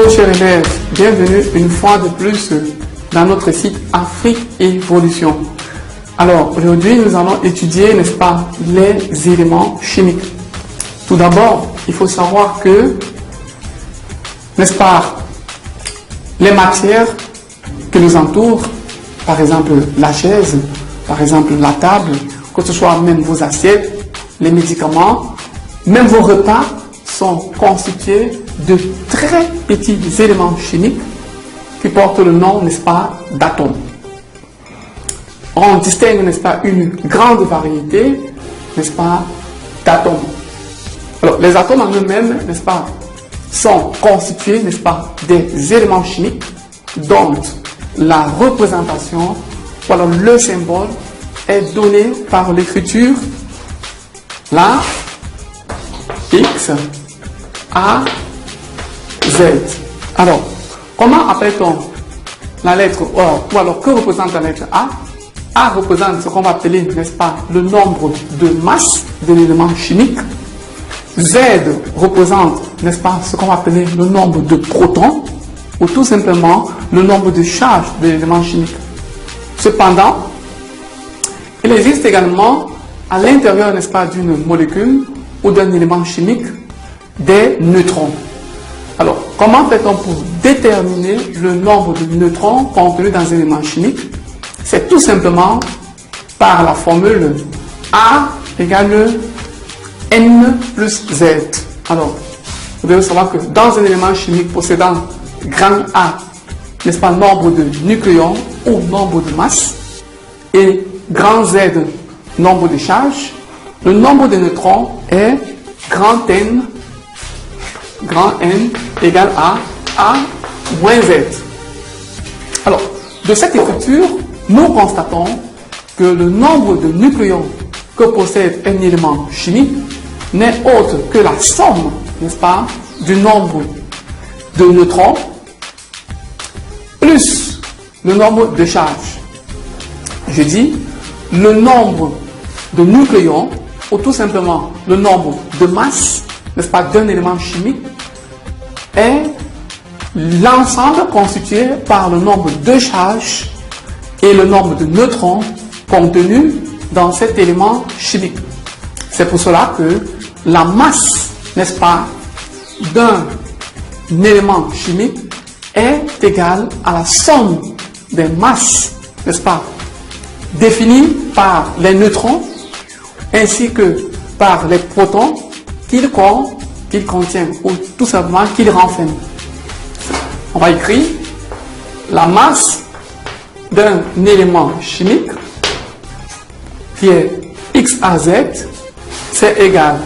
Bonjour chers élèves, bienvenue une fois de plus dans notre site Afrique Évolution. Alors aujourd'hui nous allons étudier, n'est-ce pas, les éléments chimiques. Tout d'abord, il faut savoir que, n'est-ce pas, les matières qui nous entourent, par exemple la chaise, par exemple la table, que ce soit même vos assiettes, les médicaments, même vos repas sont constitués de très petits éléments chimiques qui portent le nom, n'est-ce pas, d'atomes. On distingue, n'est-ce pas, une grande variété, n'est-ce pas, d'atomes. Alors, les atomes en eux-mêmes, n'est-ce pas, sont constitués, n'est-ce pas, des éléments chimiques dont la représentation, ou alors le symbole, est donné par l'écriture, la X, A, Z. Alors, comment appelle-t-on la lettre O, ou alors que représente la lettre A? A représente ce qu'on va appeler, n'est-ce pas, le nombre de masses de l'élément chimique. Z représente, n'est-ce pas, ce qu'on va appeler le nombre de protons, ou tout simplement le nombre de charges de l'élément chimique. Cependant, il existe également à l'intérieur, n'est-ce pas, d'une molécule ou d'un élément chimique des neutrons. Alors, comment fait-on pour déterminer le nombre de neutrons contenus dans un élément chimique? C'est tout simplement par la formule A égale N plus Z. Alors, vous devez savoir que dans un élément chimique possédant grand A, n'est-ce pas, nombre de nucléons ou nombre de masses, et grand Z, nombre de charges, le nombre de neutrons est grand N égale à A moins Z. Alors, de cette écriture, nous constatons que le nombre de nucléons que possède un élément chimique n'est autre que la somme, n'est-ce pas, du nombre de neutrons plus le nombre de charges. Je dis le nombre de nucléons, ou tout simplement le nombre de masses, n'est-ce pas, d'un élément chimique, est l'ensemble constitué par le nombre de charges et le nombre de neutrons contenus dans cet élément chimique. C'est pour cela que la masse, n'est-ce pas, d'un élément chimique est égale à la somme des masses, n'est-ce pas, définies par les neutrons ainsi que par les protons qu'il contient, ou tout simplement qu'il renferme. On va écrire la masse d'un élément chimique qui est X à Z, c'est égal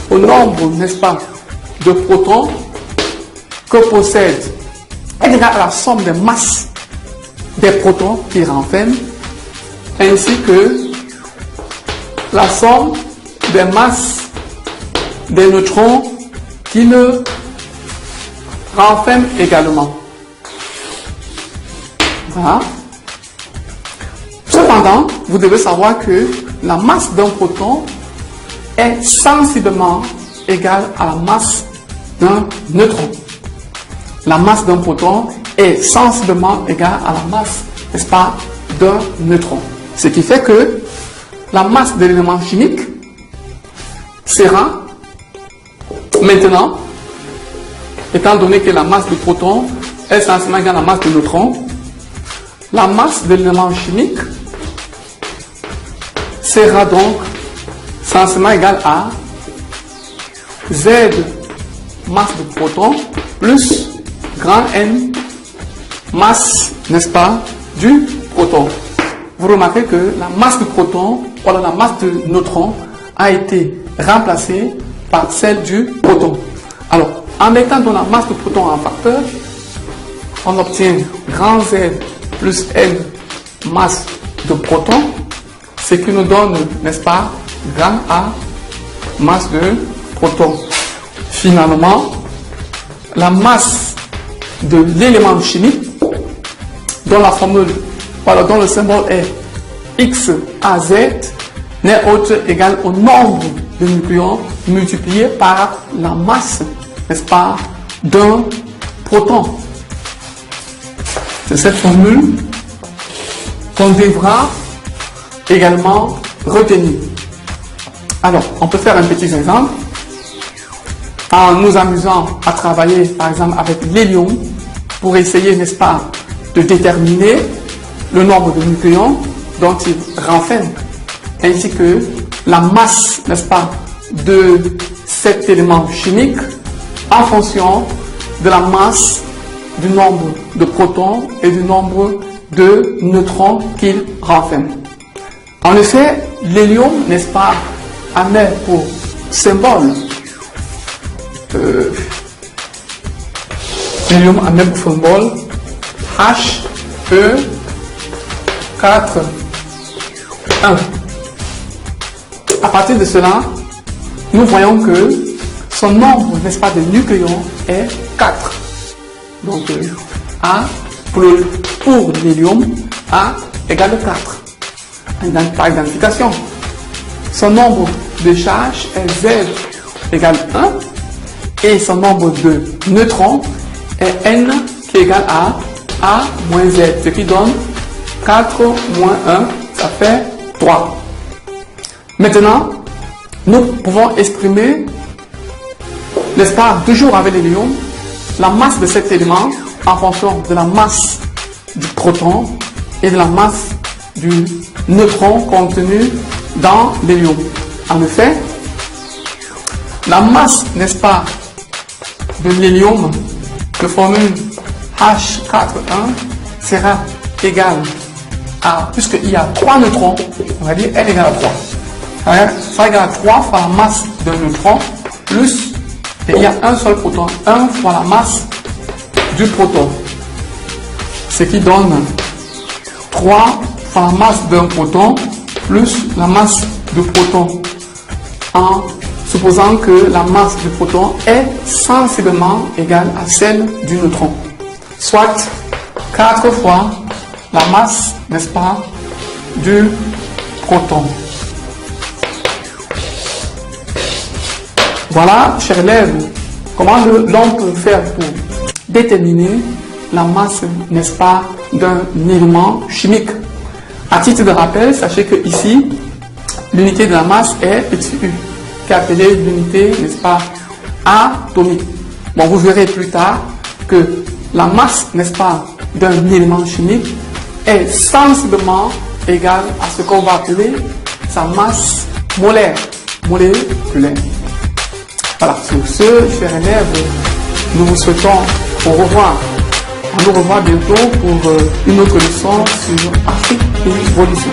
au nombre, n'est-ce pas, de protons que possède, est égal à la somme des masses des protons qu'il renferme, ainsi que la somme des masses des neutrons qui le renferment également. Voilà. Cependant, vous devez savoir que la masse d'un proton est sensiblement égale à la masse d'un neutron. La masse d'un proton est sensiblement égale à la masse, n'est-ce pas, d'un neutron. Ce qui fait que la masse de l'élément chimique sera maintenant, étant donné que la masse du proton est sensiblement égale à la masse du neutron, la masse de l'élément chimique sera donc sensiblement égale à Z masse de proton plus grand N masse, n'est-ce pas, du proton. Vous remarquez que la masse du proton, ou la masse du neutron, a été remplacée par celle du proton. Alors, en mettant dans la masse du proton en facteur, on obtient grand Z plus N masse de proton, ce qui nous donne, n'est-ce pas, grand A masse de proton. Finalement, la masse de l'élément chimique, dont la formule, voilà, dont le symbole est X à Z, n'est autre égal au nombre de nucléons multiplié par la masse, n'est-ce pas, d'un proton. C'est cette formule qu'on devra également retenir. Alors, on peut faire un petit exemple en nous amusant à travailler par exemple avec l'hélium pour essayer, n'est-ce pas, de déterminer le nombre de nucléons dont il renferme, ainsi que la masse, n'est-ce pas, de cet élément chimique en fonction de la masse, du nombre de protons et du nombre de neutrons qu'il renferme. En effet, l'hélium, n'est-ce pas, admet pour symbole l'hélium admet pour symbole He41. À partir de cela, nous voyons que son nombre, n'est-ce pas, de nucléons est 4. Donc A pour l'hélium, A égale 4. Par identification. Son nombre de charges est Z égale 1 et son nombre de neutrons est N qui est égal à A moins Z, ce qui donne 4 moins 1, ça fait 3. Maintenant, nous pouvons exprimer, n'est-ce pas, toujours avec l'hélium, la masse de cet élément en fonction de la masse du proton et de la masse du neutron contenu dans l'hélium. En effet, la masse, n'est-ce pas, de l'hélium de formule H41 sera égale à, puisqu'il y a 3 neutrons, on va dire N égale à 3. Ça égale à 3 fois la masse d'un neutron plus, et il y a un seul proton, 1 fois la masse du proton. Ce qui donne 3 fois la masse d'un proton plus la masse du proton, en supposant que la masse du proton est sensiblement égale à celle du neutron, soit 4 fois la masse, n'est-ce pas, du proton. Voilà, chers élèves, comment l'on peut faire pour déterminer la masse, n'est-ce pas, d'un élément chimique. À titre de rappel, sachez que ici, l'unité de la masse est petit u, qui est appelée l'unité, n'est-ce pas, atomique. Bon, vous verrez plus tard que la masse, n'est-ce pas, d'un élément chimique est sensiblement égale à ce qu'on va appeler sa masse moléculaire. Voilà, sur ce, chers élèves, nous vous souhaitons au revoir. On nous revoit bientôt pour une autre leçon sur Afrique et évolution.